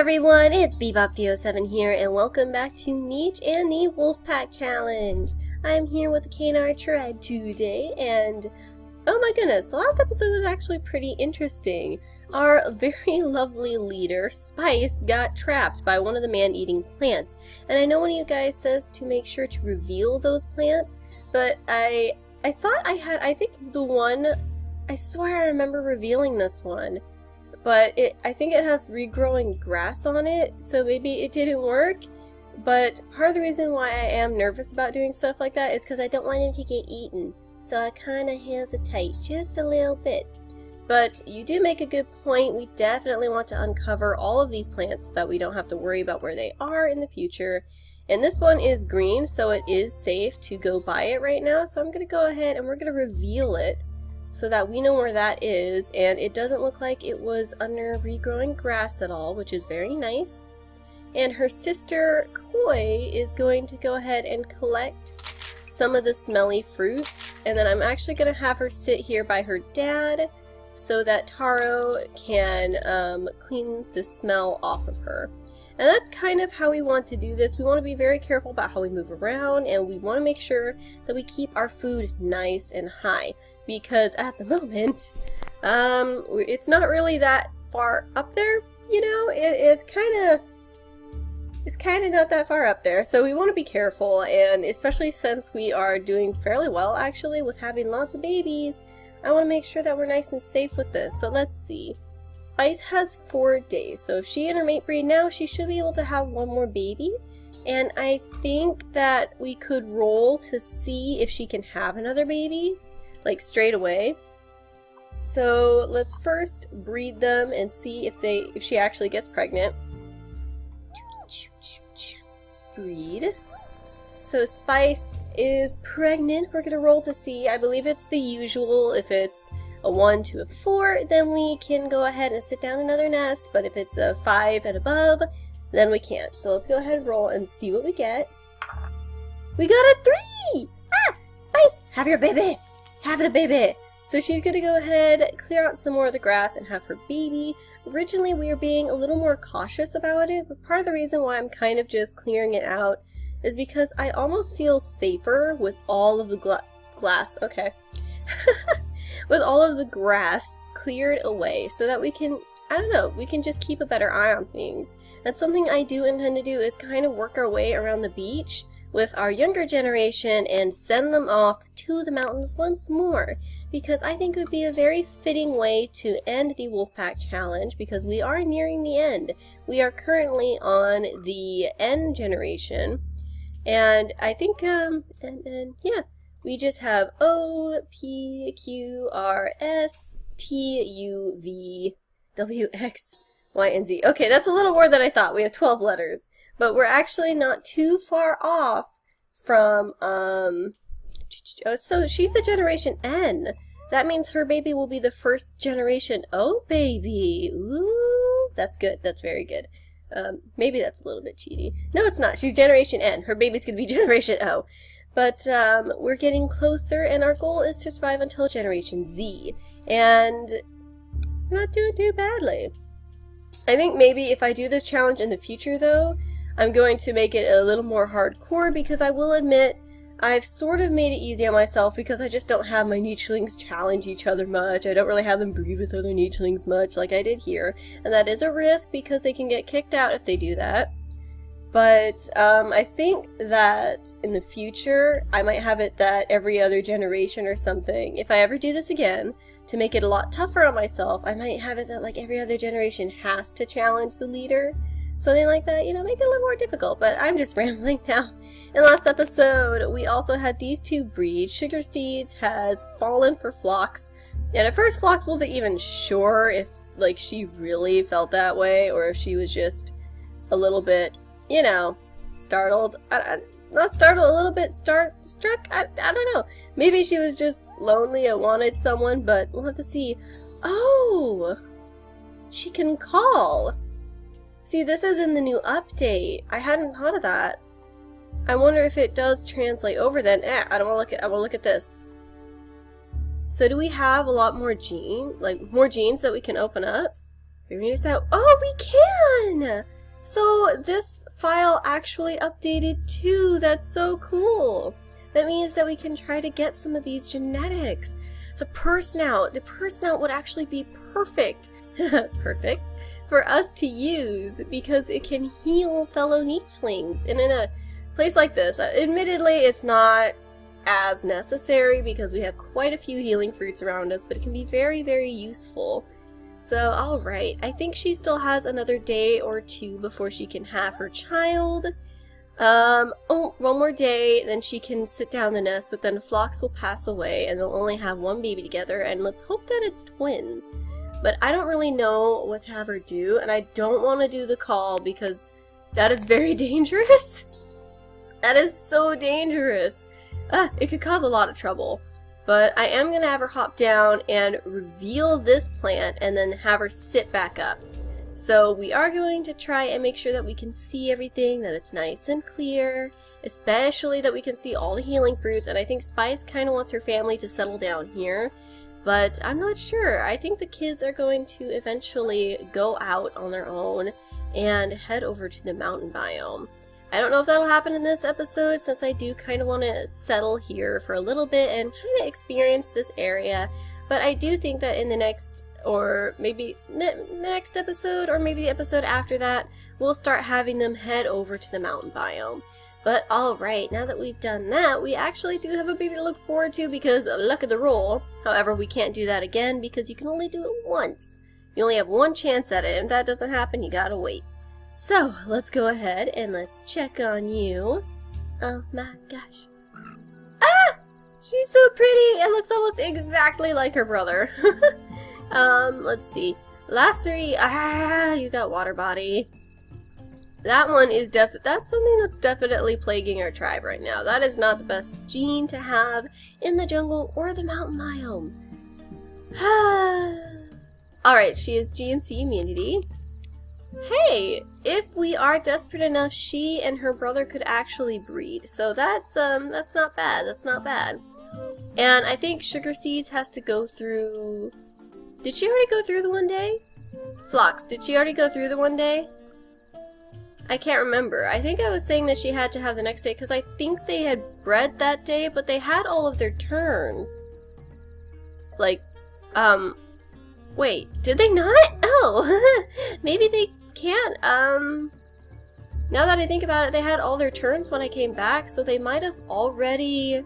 everyone, it's Bebop307 here, and welcome back to Niche and the Wolfpack Challenge. I'm here with the Canar tribe today, and oh my goodness, the last episode was actually pretty interesting. Our very lovely leader, Spice, got trapped by one of the man-eating plants, and I know one of you guys says to make sure to reveal those plants, but I thought I think the one, I swear I remember revealing this one. But I think it has regrowing grass on it, so maybe it didn't work. But part of the reason why I am nervous about doing stuff like that is because I don't want him to get eaten. So I kind of hesitate just a little bit. But you do make a good point. We definitely want to uncover all of these plants so that we don't have to worry about where they are in the future. And this one is green, so it is safe to go by it right now. So I'm going to go ahead and we're going to reveal it, so that we know where that is, and it doesn't look like it was under regrowing grass at all, which is very nice. And her sister, Koi, is going to go ahead and collect some of the smelly fruits, and then I'm actually going to have her sit here by her dad so that Taro can clean the smell off of her. And that's kind of how we want to do this. We want to be very careful about how we move around, and we want to make sure that we keep our food nice and high. Because at the moment, it's not really that far up there, you know? It's kind of not that far up there, so we want to be careful, and especially since we are doing fairly well, actually, with having lots of babies, I want to make sure that we're nice and safe with this. But let's see. Spice has 4 days, so if she and her mate breed now, she should be able to have one more baby, and I think that we could roll to see if she can have another baby, like straight away. So let's first breed them and see if she actually gets pregnant. Breed. So Spice is pregnant. We're gonna roll to see. I believe it's the usual. If it's a 1 to a 4, then we can go ahead and sit down another nest, but if it's a 5 and above, then we can't. So let's go ahead and roll and see what we get. We got a 3! Ah! Spice, have your baby! Have the baby! So she's gonna go ahead, clear out some more of the grass and have her baby. Originally we were being a little more cautious about it, but part of the reason why I'm kind of just clearing it out is because I almost feel safer with all of the glass, okay, with all of the grass cleared away so that we can, I don't know, we can just keep a better eye on things. And something I do intend to do is kind of work our way around the beach with our younger generation and send them off to the mountains once more, because I think it would be a very fitting way to end the Wolfpack Challenge, because we are nearing the end. We are currently on the end generation, and I think, yeah, we just have O, P, Q, R, S, T, U, V, W, X, Y, and Z. Okay, that's a little more than I thought. We have 12 letters. But we're actually not too far off from, so she's the generation N. That means her baby will be the first generation O baby. Ooh, that's good. That's very good. Maybe that's a little bit cheaty. No, it's not. She's generation N. Her baby's gonna be generation O. But, we're getting closer, and our goal is to survive until generation Z. And we're not doing too badly. I think maybe if I do this challenge in the future, though, I'm going to make it a little more hardcore, because I will admit I've sort of made it easy on myself because I just don't have my nichelings challenge each other much. I don't really have them breed with other nichelings much like I did here, and that is a risk because they can get kicked out if they do that. But I think that in the future I might have it that every other generation or something. If I ever do this again, to make it a lot tougher on myself, I might have it that like every other generation has to challenge the leader. Something like that, you know, make it a little more difficult, but I'm just rambling now. In the last episode, we also had these two breeds. Sugarseeds has fallen for Phlox, and at first Phlox wasn't even sure if, like, she really felt that way, or if she was just a little bit, you know, startled. Not startled, a little bit struck, I don't know. Maybe she was just lonely and wanted someone, but we'll have to see. Oh! She can call! See, this is in the new update. I hadn't thought of that. I wonder if it does translate over then. I don't want to look at. I want to look at this. So do we have a lot more more genes that we can open up? Maybe just out. Oh, we can! So this file actually updated too. That's so cool. That means that we can try to get some of these genetics. The purse snout would actually be perfect. Perfect for us to use because it can heal fellow nichelings. And in a place like this, admittedly it's not as necessary because we have quite a few healing fruits around us, but it can be very, very useful. So, alright, I think she still has another day or two before she can have her child. Oh, one more day, then she can sit down the nest, but then flocks will pass away and they'll only have one baby together, and let's hope that it's twins. But I don't really know what to have her do, and I don't want to do the call because that is very dangerous. That is so dangerous. It could cause a lot of trouble. But I am going to have her hop down and reveal this plant and then have her sit back up. So we are going to try and make sure that we can see everything, that it's nice and clear, especially that we can see all the healing fruits. And I think Spice kind of wants her family to settle down here, but I'm not sure. I think the kids are going to eventually go out on their own and head over to the mountain biome. I don't know if that'll happen in this episode, since I do kind of want to settle here for a little bit and kind of experience this area, but I do think that in the next, or maybe the next episode, or maybe the episode after that, we'll start having them head over to the mountain biome. But alright, now that we've done that, we actually do have a baby to look forward to because luck of the roll. However, we can't do that again because you can only do it once. You only have one chance at it, and if that doesn't happen, you gotta wait. So, let's go ahead and let's check on you. Oh my gosh. Ah! She's so pretty! It looks almost exactly like her brother. Let's see. Lacery. Ah, you got water body. That one is that's something that's definitely plaguing our tribe right now. That is not the best gene to have in the jungle or the mountain biome. Alright, she is GNC immunity. Hey, if we are desperate enough, she and her brother could actually breed. So that's not bad. That's not bad. And I think Sugarseeds has to go through. Did she already go through the one day? Phlox, did she already go through the one day? I can't remember. I think I was saying that she had to have the next day because I think they had bred that day, but they had all of their turns. Like, wait, did they not? Oh, maybe they can't. Now that I think about it, they had all their turns when I came back, so they might have already.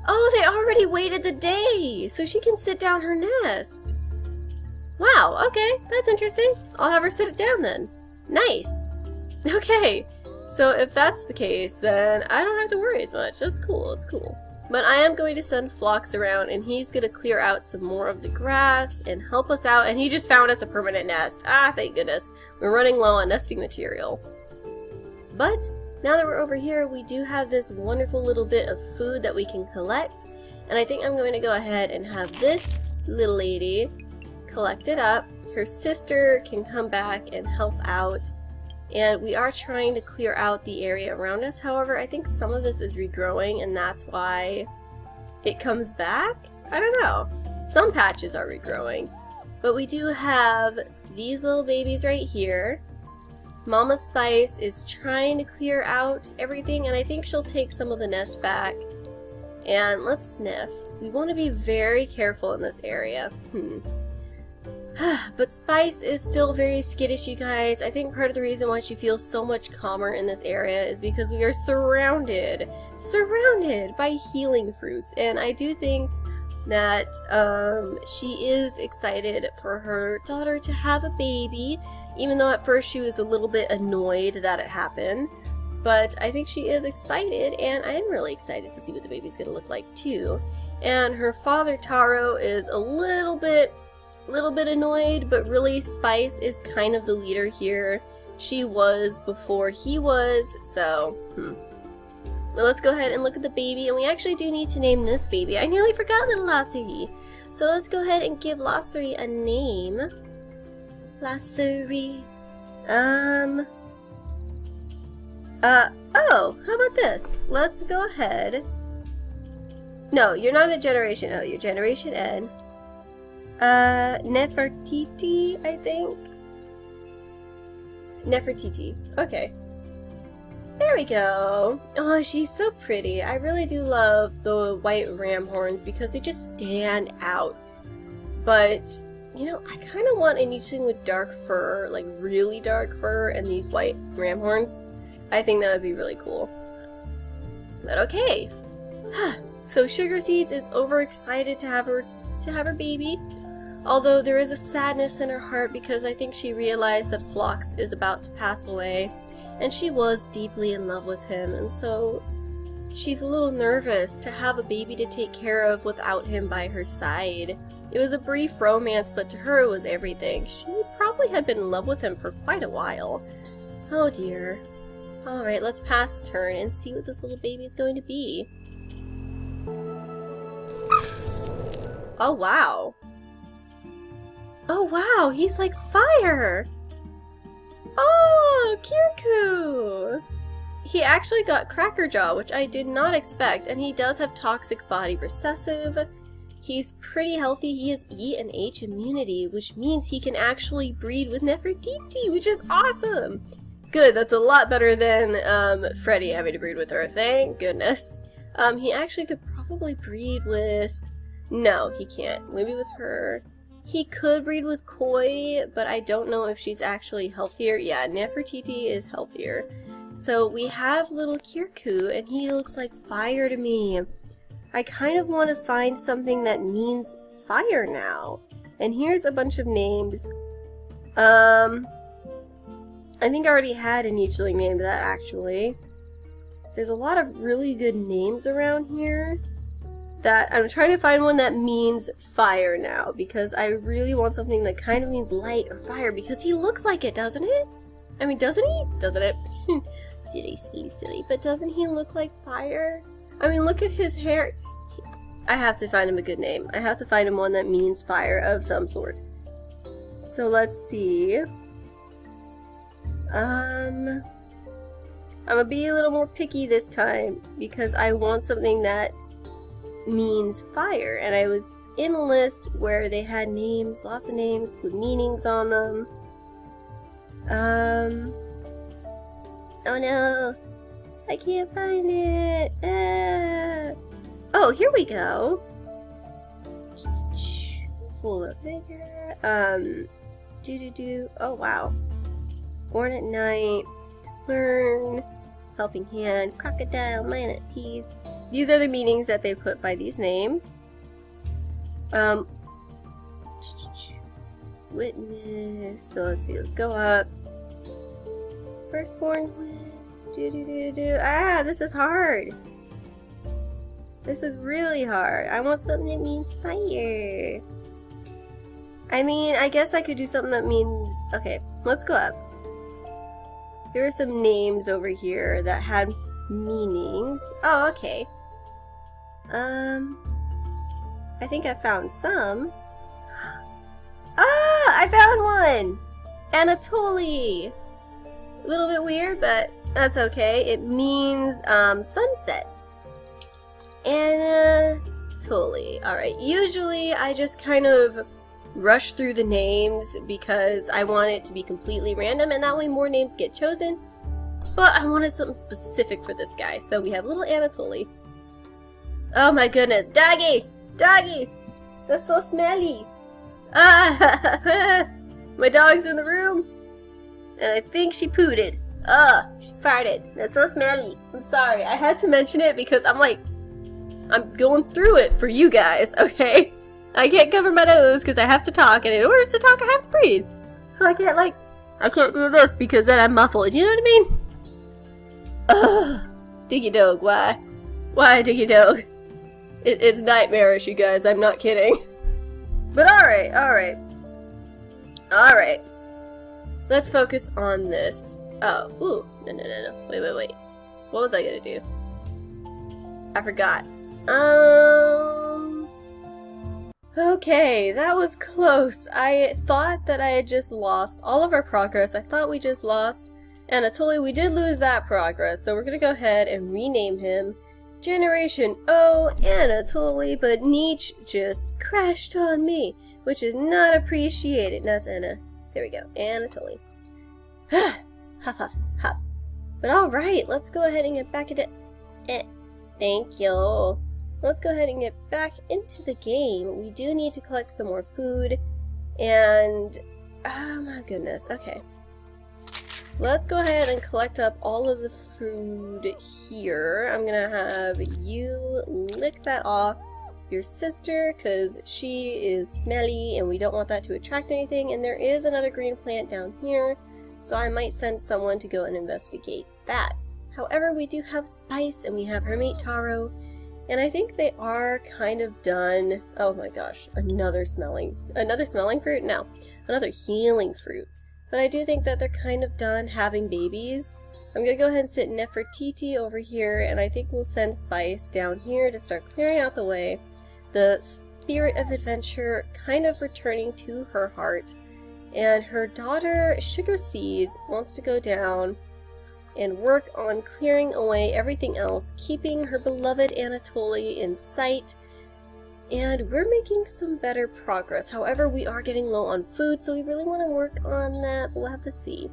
Oh, they already waited the day, so she can sit down her nest. Wow, okay, that's interesting. I'll have her sit it down then. Nice. Okay, so if that's the case, then I don't have to worry as much. That's cool, it's cool. But I am going to send Phlox around, and he's going to clear out some more of the grass and help us out. And he just found us a permanent nest. Ah, thank goodness. We're running low on nesting material. But now that we're over here, we do have this wonderful little bit of food that we can collect. And I think I'm going to go ahead and have this little lady collect it up. Her sister can come back and help out. And we are trying to clear out the area around us. However, I think some of this is regrowing, and that's why it comes back? I don't know. Some patches are regrowing. But we do have these little babies right here. Mama Spice is trying to clear out everything, and I think she'll take some of the nest back. And let's sniff. We want to be very careful in this area. But Spice is still very skittish, you guys. I think part of the reason why she feels so much calmer in this area is because we are surrounded by healing fruits. And I do think that she is excited for her daughter to have a baby, even though at first she was a little bit annoyed that it happened. But I think she is excited, and I'm really excited to see what the baby's gonna look like too. And her father, Taro, is a little bit annoyed, but really Spice is kind of the leader here. She was before he was, so Well, let's go ahead and look at the baby, and we actually do need to name this baby. I nearly forgot little Lacery. So let's go ahead and give Lacery a name. Lacery. Oh, how about this? Let's go ahead. No, you're not a Generation O, you're Generation N. Nefertiti, I think. Nefertiti. Okay. There we go. Oh, she's so pretty. I really do love the white ram horns because they just stand out. But, you know, I kind of want a nicheling with dark fur, like really dark fur, and these white ram horns. I think that would be really cool. But okay. So Sugarseeds is overexcited to have her baby. Although there is a sadness in her heart because I think she realized that Phlox is about to pass away. And she was deeply in love with him, and so she's a little nervous to have a baby to take care of without him by her side. It was a brief romance, but to her it was everything. She probably had been in love with him for quite a while. Oh dear. Alright, let's pass the turn and see what this little baby is going to be. Oh wow. Oh wow, he's like fire! Oh, Kirku! He actually got Crackerjaw, which I did not expect, and he does have toxic body recessive. He's pretty healthy. He has E and H immunity, which means he can actually breed with Nefertiti, which is awesome! Good, that's a lot better than Freddy having to breed with her, thank goodness. He actually could probably breed with... No, he can't. Maybe with her. He could breed with Koi, but I don't know if she's actually healthier. Yeah, Nefertiti is healthier. So we have little Kirku, and he looks like fire to me. I kind of want to find something that means fire now. And here's a bunch of names. I think I already had a nicheling named that, actually. There's a lot of really good names around here. That I'm trying to find one that means fire now, because I really want something that kind of means light or fire, because he looks like it, doesn't it? I mean, doesn't he? Doesn't it? silly. But doesn't he look like fire? I mean, look at his hair. I have to find him a good name. I have to find him one that means fire of some sort. So let's see. I'm gonna be a little more picky this time, because I want something that means fire, and I was in a list where they had names, lots of names with meanings on them. Oh no, I can't find it. Oh, here we go. Fuller figure. Oh wow. Born at night. Learn. Helping hand. Crocodile. Minute peas. These are the meanings that they put by these names. Witness. So let's see. Let's go up. Firstborn. Ah, this is hard. This is really hard. I want something that means fire. I mean, I guess I could do something that means... Okay, let's go up. There are some names over here that had meanings. Oh, okay. I think I found some. Ah, I found one! Anatoly! A little bit weird, but that's okay. It means, sunset. Anatoly. Alright, usually I just kind of rush through the names because I want it to be completely random, and that way more names get chosen. But I wanted something specific for this guy, so we have little Anatoly. Oh my goodness, doggy! Doggy! That's so smelly! Ah! My dog's in the room, and I think she pooted. Ugh, she farted. That's so smelly. I'm sorry, I had to mention it because I'm going through it for you guys, okay? I can't cover my nose because I have to talk, and in order to talk, I have to breathe. So I can't do this because then I'm muffled, you know what I mean? Ugh. Diggy dog, why? Why, Diggy dog? It's nightmarish, you guys, I'm not kidding. But alright. Let's focus on this. Oh, ooh, no. Wait. What was I gonna do? I forgot. Okay, that was close. I thought that I had just lost all of our progress. I thought we just lost Anatoly. We did lose that progress, so we're gonna go ahead and rename him Generation O Anatoly, but Nietzsche just crashed on me, which is not appreciated. That's Anna. There we go, Anatoly. Huff, huff, huff. But alright, let's go ahead and get back into... Thank you. Let's go ahead and get back into the game. We do need to collect some more food. And... oh my goodness, okay. Let's go ahead and collect up all of the food here. I'm gonna have you lick that off your sister because she is smelly and we don't want that to attract anything. And there is another green plant down here, so I might send someone to go and investigate that. However, we do have Spice and we have her mate Taro, and I think they are kind of done. Oh my gosh, another smelling fruit? No, another healing fruit. But I do think that they're kind of done having babies. I'm gonna go ahead and sit Nefertiti over here, and I think we'll send Spice down here to start clearing out the way. The spirit of adventure kind of returning to her heart, and her daughter Sugarseeds wants to go down and work on clearing away everything else, keeping her beloved Anatoly in sight. And we're making some better progress. However, we are getting low on food, so we really want to work on that, but we'll have to see.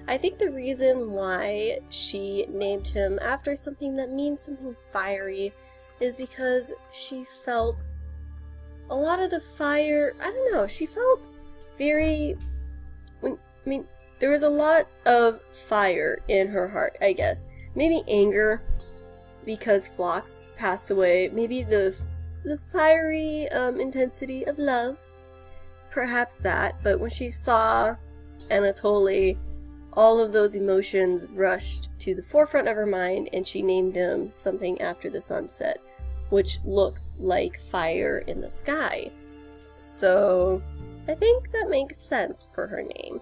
I think the reason why she named him after something that means something fiery is because she felt a lot of the fire, I don't know, she felt very, there was a lot of fire in her heart, I guess. Maybe anger because Phlox passed away, maybe the fiery intensity of love, perhaps that, but when she saw Anatoly, all of those emotions rushed to the forefront of her mind, and she named him something after the sunset, which looks like fire in the sky. So I think that makes sense for her name.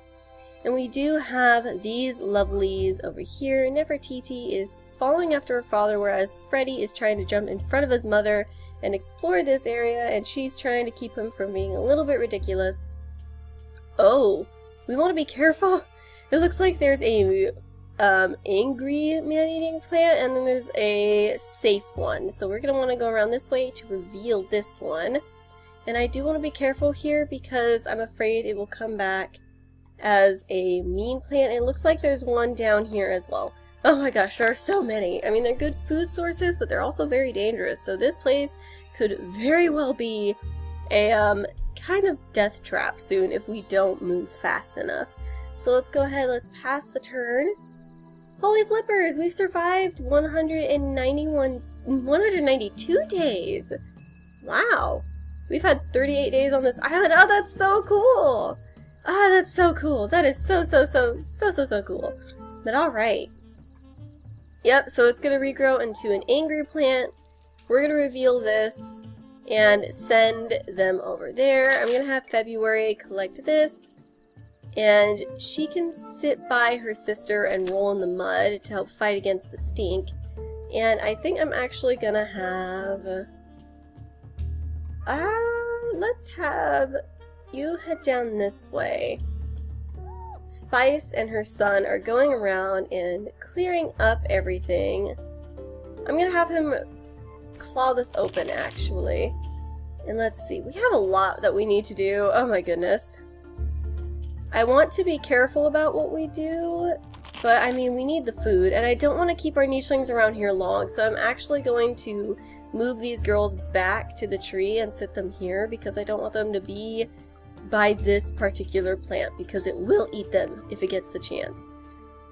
And we do have these lovelies over here. Nefertiti is following after her father, whereas Freddy is trying to jump in front of his mother and explore this area, and she's trying to keep him from being a little bit ridiculous. Oh, we want to be careful. It looks like there's a angry man-eating plant, and then there's a safe one. So we're going to want to go around this way to reveal this one. And I do want to be careful here because I'm afraid it will come back as a mean plant. It looks like there's one down here as well. Oh my gosh, there are so many. I mean, they're good food sources, but they're also very dangerous. So this place could very well be a kind of death trap soon if we don't move fast enough. So let's go ahead, let's pass the turn. Holy flippers, we've survived 192 days. Wow. We've had 38 days on this island. Oh, that's so cool. Ah, that's so cool. That is so cool. But alright. Yep, so it's going to regrow into an angry plant. We're going to reveal this and send them over there. I'm going to have February collect this. And she can sit by her sister and roll in the mud to help fight against the stink. And I think I'm actually going to have... let's have you head down this way. Spice and her son are going around and clearing up everything. I'm gonna have him claw this open, actually. And let's see, we have a lot that we need to do. Oh my goodness. I want to be careful about what we do, but I mean, we need the food, and I don't want to keep our nichelings around here long, so I'm actually going to move these girls back to the tree and sit them here because I don't want them to be by this particular plant because it will eat them if it gets the chance.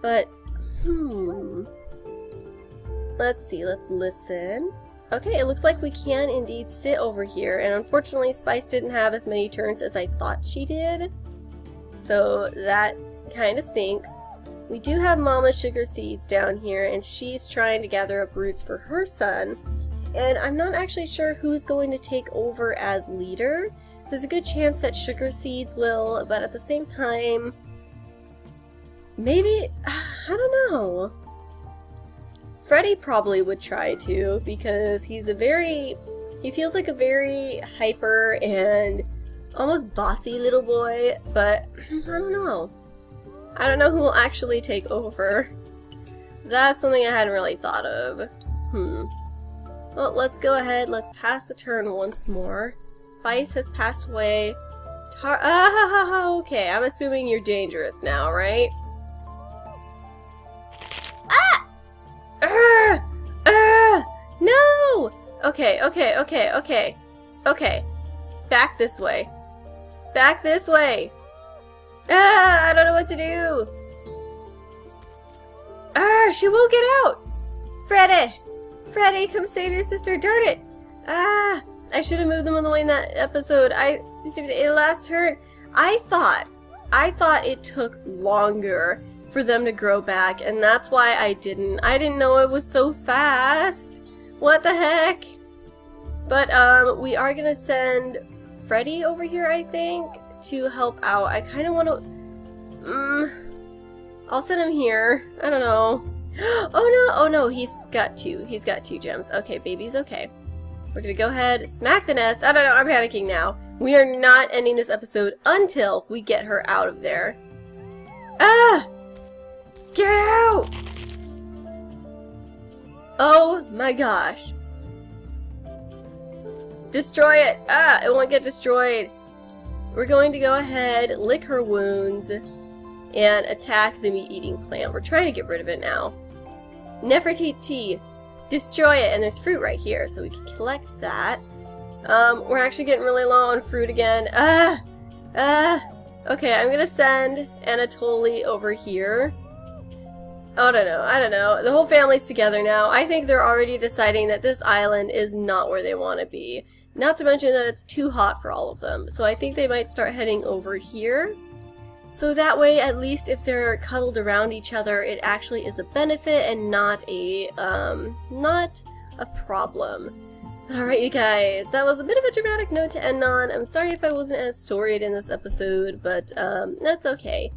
But, let's see, let's listen. Okay, it looks like we can indeed sit over here, and unfortunately Spice didn't have as many turns as I thought she did, so that kind of stinks. We do have Mama Sugarseeds down here, and she's trying to gather up roots for her son, and I'm not actually sure who's going to take over as leader. There's a good chance that Sugarseeds will, but at the same time, maybe, I don't know. Freddy probably would try to, because he feels like a very hyper and almost bossy little boy, but I don't know. I don't know who will actually take over. That's something I hadn't really thought of. Well, let's go ahead, let's pass the turn once more. Spice has passed away. Okay, I'm assuming you're dangerous now, right? Okay, okay, okay, okay. Okay. Back this way. Back this way. Ah, I don't know what to do. Ah, she won't get out. Freddy. Freddy, come save your sister. Darn it. Ah, I should have moved them on the way in that episode. It last turn. I thought it took longer for them to grow back, and that's why I didn't know it was so fast. What the heck? But we are gonna send Freddy over here, I think, to help out. I kind of want to I'll send him here. I don't know. Oh no, he's got two gems. Okay, baby's okay. We're gonna go ahead, smack the nest. I don't know, I'm panicking now. We are not ending this episode until we get her out of there. Ah! Get out! Oh my gosh. Destroy it! Ah, it won't get destroyed. We're going to go ahead, lick her wounds, and attack the meat-eating plant. We're trying to get rid of it now. Nefertiti, destroy it, and there's fruit right here, so we can collect that. We're actually getting really low on fruit again. Okay, I'm gonna send Anatoly over here. I don't know. The whole family's together now. I think they're already deciding that this island is not where they want to be. Not to mention that it's too hot for all of them. So I think they might start heading over here. So that way, at least if they're cuddled around each other, it actually is a benefit and not a problem. But alright, you guys, that was a bit of a dramatic note to end on. I'm sorry if I wasn't as storied in this episode, but that's okay.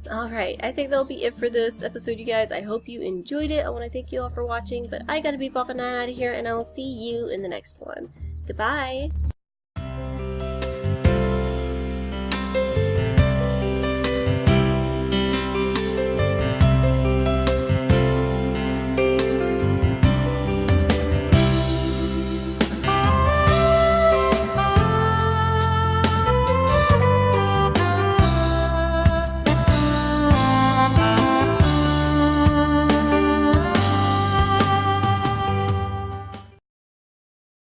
Alright, I think that'll be it for this episode, you guys. I hope you enjoyed it. I want to thank you all for watching, but I gotta be bopping out of here, and I will see you in the next one. Goodbye!